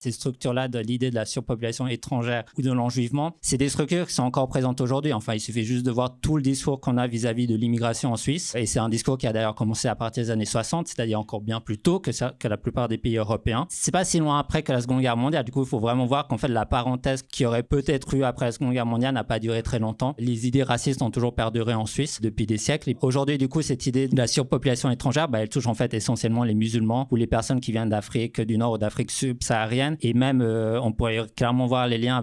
Ces structures-là de l'idée de la surpopulation étrangère ou de l'enjuivement, c'est des structures qui sont encore présentes aujourd'hui. Enfin, il suffit juste de voir tout le discours qu'on a vis-à-vis de l'immigration en Suisse. Et c'est un discours qui a d'ailleurs commencé à partir des années 60, c'est-à-dire encore bien plus tôt que la plupart des pays européens. C'est pas si loin après que la Seconde Guerre mondiale. Du coup, il faut vraiment voir qu'en fait, la parenthèse qui aurait peut-être eu après la Seconde Guerre mondiale n'a pas duré très longtemps. Les idées racistes ont toujours perduré en Suisse depuis des siècles. Et aujourd'hui, du coup, cette idée de la surpopulation étrangère, elle touche en fait essentiellement les musulmans ou les personnes qui viennent d'Afrique du Nord ou d'Afrique subsaharienne. Et même, on pourrait clairement voir les liens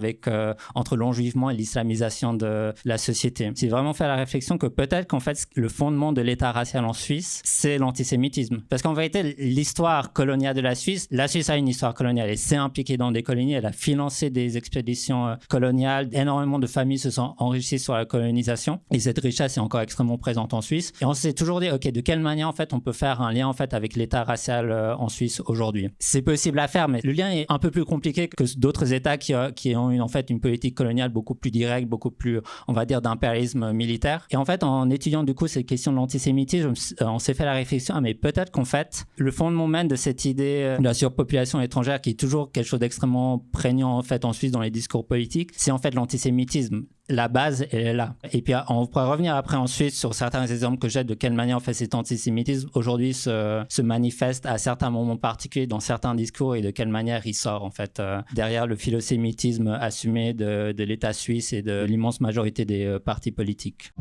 entre l'enjuivement et l'islamisation de la société. C'est vraiment fait la réflexion que peut-être qu'en fait, le fondement de l'État racial en Suisse, c'est l'antisémitisme. Parce qu'en vérité, l'histoire coloniale de la Suisse a une histoire coloniale et s'est impliquée dans des colonies. Elle a financé des expéditions coloniales. Énormément de familles se sont enrichies sur la colonisation et cette richesse est encore extrêmement présente en Suisse. Et on s'est toujours dit, OK, de quelle manière en fait on peut faire un lien en fait avec l'État racial en Suisse aujourd'hui. C'est possible à faire, mais le lien est un peu plus compliqué que d'autres États qui ont en fait une politique coloniale beaucoup plus directe, beaucoup plus, on va dire, d'impérialisme militaire. Et en fait, en étudiant du coup cette question de l'antisémitisme, on s'est fait la réflexion, mais peut-être qu'en fait, le fondement même de cette idée de la surpopulation étrangère, qui est toujours quelque chose d'extrêmement prégnant en fait en Suisse dans les discours politiques, c'est en fait l'antisémitisme. La base, elle est là. Et puis, on pourrait revenir après ensuite sur certains exemples que j'ai de quelle manière en fait cet antisémitisme aujourd'hui se manifeste à certains moments particuliers dans certains discours et de quelle manière il sort en fait derrière le philosémitisme assumé de l'État suisse et de l'immense majorité des partis politiques.